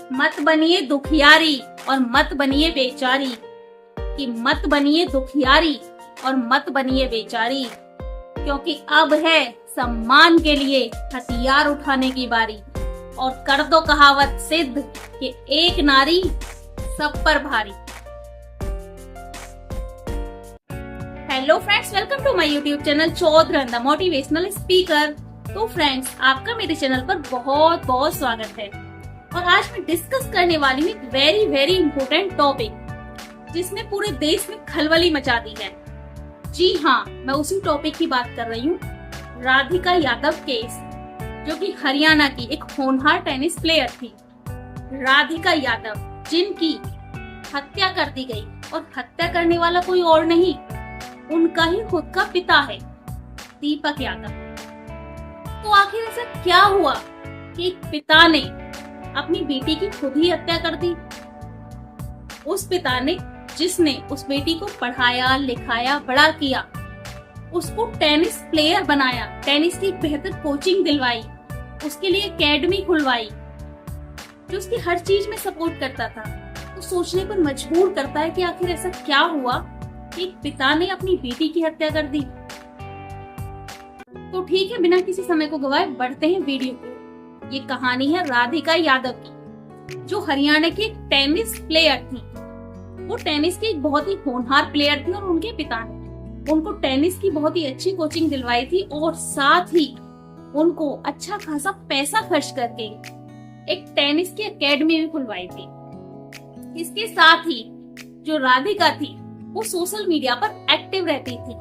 मत बनिए दुखियारी और मत बनिए बेचारी, कि मत बनिए दुखियारी और मत बनिए बेचारी, क्योंकि अब है सम्मान के लिए हथियार उठाने की बारी। और कर दो कहावत सिद्ध कि एक नारी सब पर भारी। Hello friends, welcome to my YouTube channel Chaudharan the motivational speaker. तो फ्रेंड्स, आपका मेरे चैनल पर बहुत बहुत स्वागत है। और आज मैं डिस्कस करने वाली हूँ एक वेरी वेरी इंपॉर्टेंट टॉपिक जिसने पूरे देश में खलबली मचा दी है। जी हाँ, मैं उसी टॉपिक की बात कर रही हूँ, राधिका यादव केस, जो कि हरियाणा की एक होनहार टेनिस प्लेयर थी। राधिका यादव, जिनकी हत्या कर दी गई, और हत्या करने वाला कोई और नहीं, उनका ही खुद का पिता है, दीपक यादव। तो आखिर ऐसा क्या हुआ कि एक पिता ने अपनी बेटी की खुद ही हत्या कर दी? उस पिता ने, जिसने उस बेटी को पढ़ाया लिखाया बड़ा किया, उसको टेनिस प्लेयर बनाया, टेनिस की बेहतर कोचिंग दिलवाई, उसके लिए एकेडमी खुलवाई, जो उसकी हर चीज में सपोर्ट करता था, तो सोचने पर मजबूर करता है कि आखिर ऐसा क्या हुआ कि एक पिता ने अपनी बेटी की हत्या कर दी। तो ठीक है, बिना किसी समय को गवाए बढ़ते हैं वीडियो को। ये कहानी है राधिका यादव की, जो हरियाणा की एक टेनिस प्लेयर थी। वो टेनिस की एक बहुत ही होनहार प्लेयर थी और उनके पिता ने उनको टेनिस की बहुत ही अच्छी कोचिंग दिलवाई थी और साथ ही उनको अच्छा खासा पैसा खर्च करके एक टेनिस की एकेडमी भी खुलवाई थी। इसके साथ ही जो राधिका थी वो सोशल मीडिया पर एक्टिव रहती थी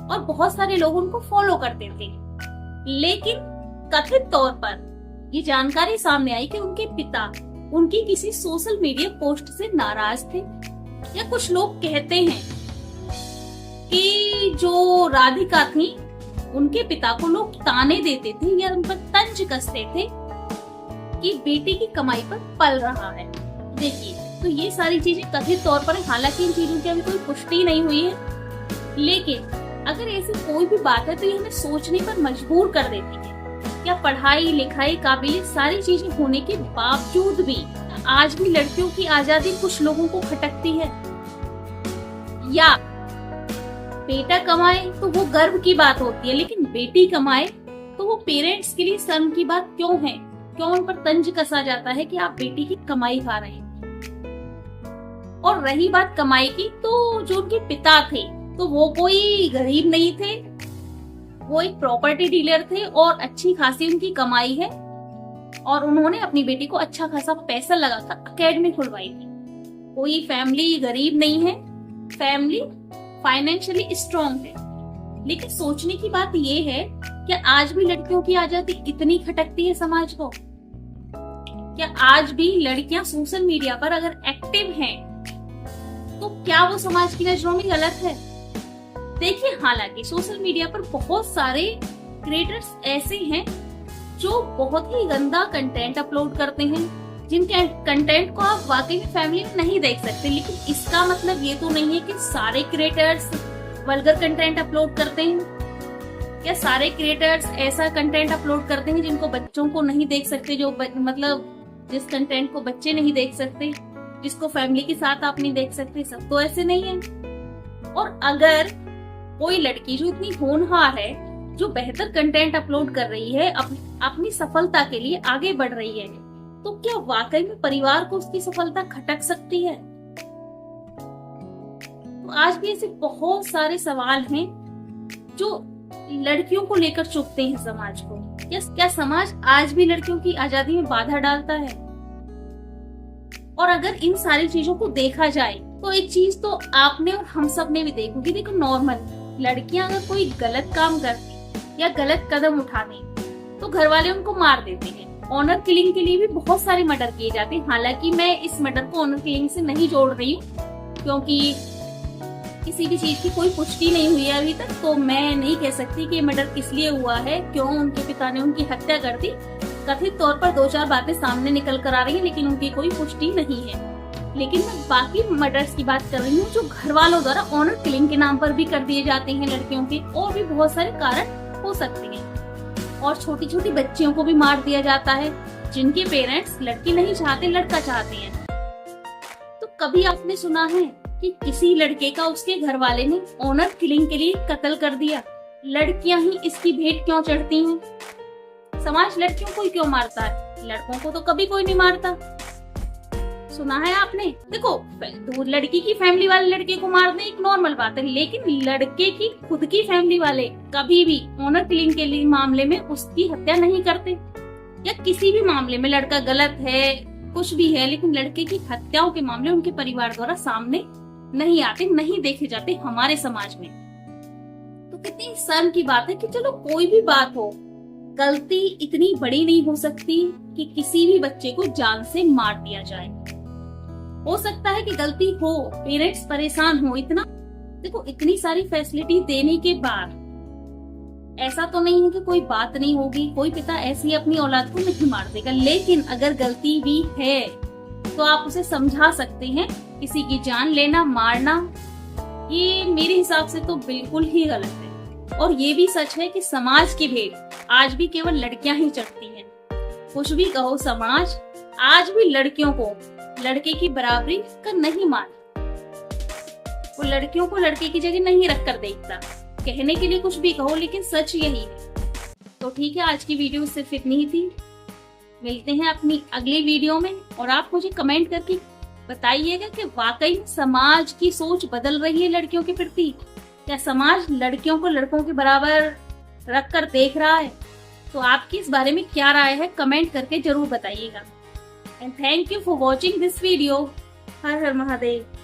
और बहुत सारे लोग उनको फॉलो करते थे। लेकिन कथित तौर पर ये जानकारी सामने आई कि उनके पिता उनकी किसी सोशल मीडिया पोस्ट से नाराज थे, या कुछ लोग कहते हैं कि जो राधिका थी उनके पिता को लोग ताने देते थे या उन पर तंज कसते थे कि बेटी की कमाई पर पल रहा है। देखिए, तो ये सारी चीजें कथित तौर पर, हालांकि इन चीजों की अभी कोई पुष्टि नहीं हुई है, लेकिन अगर ऐसी कोई भी बात है तो ये हमें सोचने पर मजबूर कर देती है। क्या पढ़ाई लिखाई काबिलियत सारी चीजें होने के बावजूद भी आज भी लड़कियों की आजादी कुछ लोगों को खटकती है? या बेटा कमाए तो वो गर्व की बात होती है, लेकिन बेटी कमाए तो वो पेरेंट्स के लिए शर्म की बात क्यों है? क्यों उन पर तंज कसा जाता है कि आप बेटी की कमाई खा रहे हैं? और रही बात कमाई की, तो जो उनके पिता थे तो वो कोई गरीब नहीं थे, वो एक प्रॉपर्टी डीलर थे और अच्छी खासी उनकी कमाई है, और उन्होंने अपनी बेटी को अच्छा खासा पैसा लगाकर एकेडमी खुलवाई थी। कोई फैमिली गरीब नहीं है, फैमिली फाइनेंशियली स्ट्रॉन्ग है। लेकिन सोचने की बात ये है कि आज भी लड़कियों की आजादी इतनी खटकती है समाज को? क्या आज भी लड़कियां सोशल मीडिया पर अगर एक्टिव हैं तो क्या वो समाज की नजरों में गलत है? देखिए, हालांकि सोशल मीडिया पर बहुत सारे क्रिएटर्स ऐसे हैं जो बहुत ही गंदा कंटेंट अपलोड करते हैं, जिनके कंटेंट को आप वाकई में फैमिली में नहीं देख सकते। लेकिन इसका मतलब ये तो नहीं है कि सारे क्रिएटर्स वल्गर कंटेंट अपलोड करते हैं, या सारे क्रिएटर्स ऐसा कंटेंट अपलोड करते हैं जिनको बच्चों को नहीं देख सकते, जो मतलब जिस कंटेंट को बच्चे नहीं देख सकते, जिसको फैमिली के साथ आप नहीं देख सकते। सब तो ऐसे नहीं है। और अगर कोई लड़की जो इतनी होनहार है, जो बेहतर कंटेंट अपलोड कर रही है, अपनी सफलता के लिए आगे बढ़ रही है, तो क्या वाकई में परिवार को उसकी सफलता खटक सकती है? तो आज भी ऐसे बहुत सारे सवाल हैं जो लड़कियों को लेकर चुभते हैं समाज को। क्या समाज आज भी लड़कियों की आजादी में बाधा डालता है? और अगर इन सारी चीजों को देखा जाए तो एक चीज तो आपने और हम सब ने भी देखी, देखो नॉर्मल लड़कियां अगर कोई गलत काम करती या गलत कदम उठाती तो घर वाले उनको मार देते हैं। ऑनर किलिंग के लिए भी बहुत सारे मर्डर किए जाते हैं। हालांकि मैं इस मर्डर को ऑनर किलिंग से नहीं जोड़ रही हूँ, क्योंकि किसी भी चीज की कोई पुष्टि नहीं हुई है अभी तक, तो मैं नहीं कह सकती कि मर्डर किस लिए हुआ है, क्यों उनके पिता ने उनकी हत्या कर दी। कथित तौर पर 2-4 बातें सामने निकल कर आ रही है, लेकिन उनकी कोई पुष्टि नहीं है। लेकिन मैं बाकी मर्डर्स की बात कर रही हूँ जो घर वालों द्वारा ऑनर किलिंग के नाम पर भी कर दिए जाते हैं लड़कियों के, और भी बहुत सारे कारण हो सकते हैं। और छोटी छोटी बच्चियों को भी मार दिया जाता है, जिनके पेरेंट्स लड़की नहीं चाहते, लड़का चाहते हैं। तो कभी आपने सुना है कि किसी लड़के का उसके घर वाले ने ऑनर किलिंग के लिए कत्ल कर दिया? लड़कियां ही इसकी भेंट क्यों चढ़ती हैं? समाज लड़कियों को ही क्यों मारता है? लड़कों को तो कभी कोई नहीं मारता। सुना है आपने? देखो, तो लड़की की फैमिली वाले लड़के को मार दे एक नॉर्मल बात है, लेकिन लड़के की खुद की फैमिली वाले कभी भी ऑनर किलिंग के लिए मामले में उसकी हत्या नहीं करते। या किसी भी मामले में लड़का गलत है, कुछ भी है, लेकिन लड़के की हत्याओं के मामले उनके परिवार द्वारा सामने नहीं आते, नहीं देखे जाते हमारे समाज में। तो कितनी शर्म की बात है कि चलो कोई भी बात हो, गलती इतनी बड़ी नहीं हो सकती कि किसी भी बच्चे को जान से मार दिया जाए। हो सकता है कि गलती हो, पेरेंट्स परेशान हो, इतना देखो इतनी सारी फैसिलिटी देने के बाद ऐसा तो नहीं है कि कोई बात नहीं होगी, कोई पिता ऐसी अपनी औलाद को नहीं मार देगा। लेकिन अगर गलती भी है तो आप उसे समझा सकते हैं। किसी की जान लेना, मारना, ये मेरे हिसाब से तो बिल्कुल ही गलत है। और ये भी सच है कि समाज की भेंट आज भी केवल लड़कियां ही चढ़ती हैं। कुछ भी कहो, समाज आज भी लड़कियों को लड़के की बराबरी का नहीं मानता। वो लड़कियों को लड़के की जगह नहीं रख कर देखता। कहने के लिए कुछ भी कहो, लेकिन सच यही है। तो ठीक है, आज की वीडियो सिर्फ इतनी ही थी। मिलते हैं अपनी अगली वीडियो में, और आप मुझे कमेंट करके बताइएगा कि वाकई समाज की सोच बदल रही है लड़कियों के प्रति, या समाज लड़कियों को लड़कों के बराबर रख कर देख रहा है। तो आपकी इस बारे में क्या राय है, कमेंट करके जरूर बताइएगा। And thank you for watching this video. Her her Mahadev.